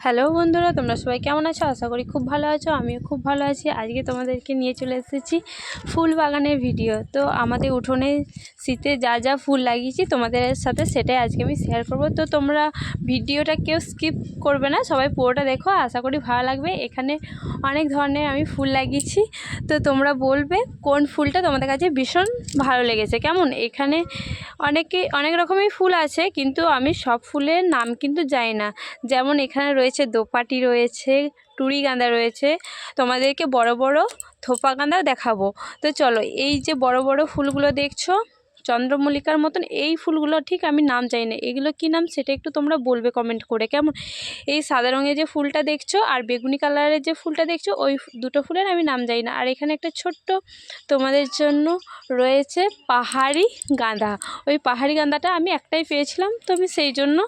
Hello বন্ধুরা, তোমরা সবাই কেমন আছো? আশা করি খুব ভালো আছো। আমিও খুব ভালো আছি। আজকে তোমাদেরকে নিয়ে চলে এসেছি ফুল বাগানের ভিডিও। তো আমাদের উঠোনে শীতে যা যা ফুল লাগিয়েছি তোমাদের সাথে সেটাই আজকে আমি শেয়ার করব। তো তোমরা ভিডিওটা কেউ স্কিপ করবে না, সবাই পুরোটা দেখো, আশা করি ভালো লাগবে। এখানে অনেক ধরনের আমি ফুল লাগিয়েছি, তো তোমরা বলবে কোন ফুলটা তোমাদের কাছে ভীষণ ভালো লেগেছে। কেমন, এখানে অনেক রকমের ফুল আছে, কিন্তু আমি সব ফুলের নাম কিন্তু জানি না। যেমন এখানে রয়েছে দোপাটি, রয়েছে টুরি গাঁদা, রয়েছে তোমাদেরকে বড় বড় থোপা গাঁদাও দেখাবো। তো চলো, এই যে বড় বড় ফুলগুলো দেখছো চন্দ্রমল্লিকার মতন, এই ফুলগুলো ঠিক আমি নাম জানি না, এগুলো কি নাম সেটা একটু তোমরা বলবে কমেন্ট করে। কেমন, এই সাদা রঙের যে ফুলটা দেখছো আর বেগুনি কালারের যে ফুলটা দেখছো, ওই দুটো ফুলের আমি নাম জানি না। আর এখানে একটা ছোট্ট তোমাদের জন্য রয়েছে পাহাড়ি গাঁদা। ওই পাহাড়ি গাঁদাটা আমি একটাই পেয়েছিলাম, তো আমি সেই জন্য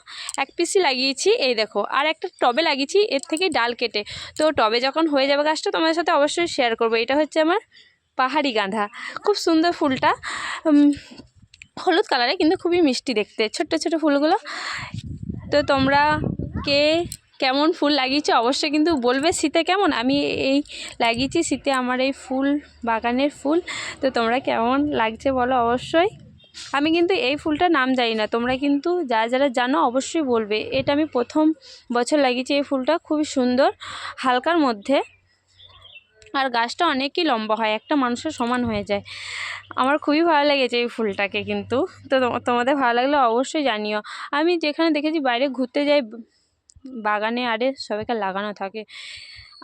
এক পিসই লাগিয়েছি। এই দেখো, আর একটা টবে লাগিয়েছি এর থেকে ডাল কেটে। তো টবে যখন হয়ে যাবে গাছটা তোমাদের সাথে অবশ্যই শেয়ার করবো। এটা হচ্ছে আমার পাহাড়ি গাঁদা, খুব সুন্দর ফুলটা, হলুদ কালারে কিন্তু খুবই মিষ্টি দেখতে, ছোট্ট ছোট ফুলগুলো। তো তোমরা কে কেমন ফুল লাগিয়েছো অবশ্যই কিন্তু বলবে। শীতে কেমন, আমি এই লাগিয়েছি শীতে আমার এই ফুল বাগানের ফুল। তো তোমরা কেমন লাগছে বলো অবশ্যই। আমি কিন্তু এই ফুলটার নাম জানি না, তোমরা কিন্তু যারা জানো অবশ্যই বলবে। এটা আমি প্রথম বছর লাগিয়েছি এই ফুলটা, খুবই সুন্দর হালকার মধ্যে, আর গাছটা অনেকই লম্বা হয়, একটা মানুষের সমান হয়ে যায়। আমার খুবই ভালো লেগেছে এই ফুলটাকে কিন্তু। তো তোমাদের ভালো লাগলে অবশ্যই জানিও। আমি যেখানে দেখেছি বাইরে ঘুরতে যাই বাগানে, আরে সবাইকার লাগানো থাকে।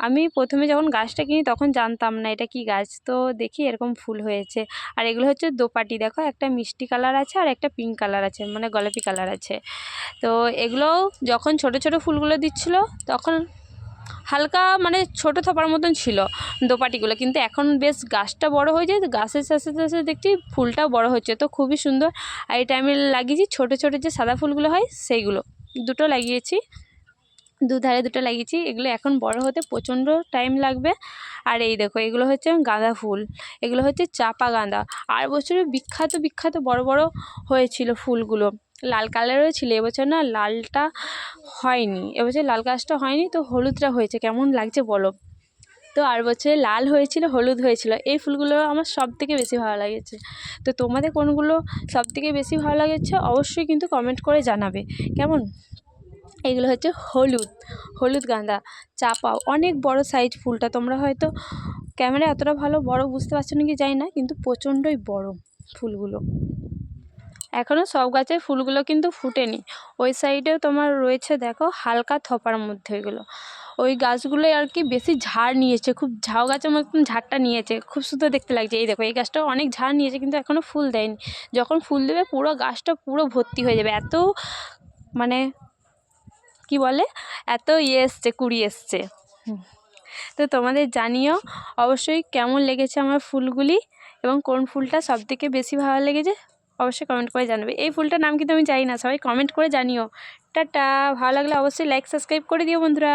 আমি প্রথমে যখন গাছটা কিনি তখন জানতাম না এটা কি গাছ, তো দেখি এরকম ফুল হয়েছে। আর এগুলো হচ্ছে দোপাটি, দেখো একটা মিষ্টি কালার আছে আর একটা পিঙ্ক কালার আছে, মানে গোলাপি কালার আছে। তো এগুলো যখন ছোট ছোট ফুলগুলো দিচ্ছিলো তখন হালকা মানে ছোট থোপার মতন ছিল দোপাটিগুলো, কিন্তু এখন বেশ গাছটা বড় হয়ে যায়, গাছের সাথে সাথে দেখছি ফুলটাও বড় হচ্ছে, তো খুবই সুন্দর। আর এটা আমি লাগিয়েছি ছোট ছোট যে সাদা ফুলগুলো হয় সেইগুলো, দুটো লাগিয়েছি, দুধারে দুটো লাগিয়েছি। এগুলো এখন বড় হতে প্রচণ্ড টাইম লাগবে। আর এই দেখো, এগুলো হচ্ছে গাঁদা ফুল, এগুলো হচ্ছে চাপা গাঁদা। আর বছরে বিখ্যাত বিখ্যাত বড় বড় হয়েছিল ফুলগুলো, লাল কালারেরও ছিল। এবছর না লালটা হয়নি, এবছর লাল গাছটা হয়নি, তো হলুদটা হয়েছে। কেমন লাগছে বলো। তো আর বছরে লাল হয়েছিল, হলুদ হয়েছিল। এই ফুলগুলো আমার সব থেকে বেশি ভালো লেগেছে। তো তোমাদের কোনগুলো সব থেকে বেশি ভালো লেগেছে অবশ্যই কিন্তু কমেন্ট করে জানাবে। কেমন, এগুলো হচ্ছে হলুদ গাঁদা চাপা, অনেক বড় সাইজ ফুলটা। তোমরা হয়তো ক্যামেরায় এতটা ভালো বড় বুঝতে পারছো নাকি জানি না, কিন্তু প্রচণ্ডই বড় ফুলগুলো। এখনও সব গাছের ফুলগুলো কিন্তু ফুটেনি। ওই সাইডেও তোমার রয়েছে দেখো হালকা থোপার মধ্যে, এগুলো ওই গাছগুলোই আর কি বেশি ঝাড় নিয়েছে, খুব ঝাউ গাছের মতন ঝাড়টা নিয়েছে, খুব সুন্দর দেখতে লাগছে। এই দেখো, এই গাছটাও অনেক ঝাড় নিয়েছে কিন্তু এখনও ফুল দেয়নি। যখন ফুল দেবে পুরো গাছটা পুরো ভর্তি হয়ে যাবে, এত মানে কি বলে, এত এসছে, কুড়ি এসছে। তো তোমাদের জানিও অবশ্যই কেমন লেগেছে আমার ফুলগুলি, এবং কোন ফুলটা সবথেকে বেশি ভালো লেগেছে অবশ্যই কমেন্ট করে জানাবে। এই ফুলটার নাম কিন্তু আমি জানি না, সবাই কমেন্ট করে জানিও। টাটা, ভালো লাগলে অবশ্যই লাইক সাবস্ক্রাইব করে দিও বন্ধুরা।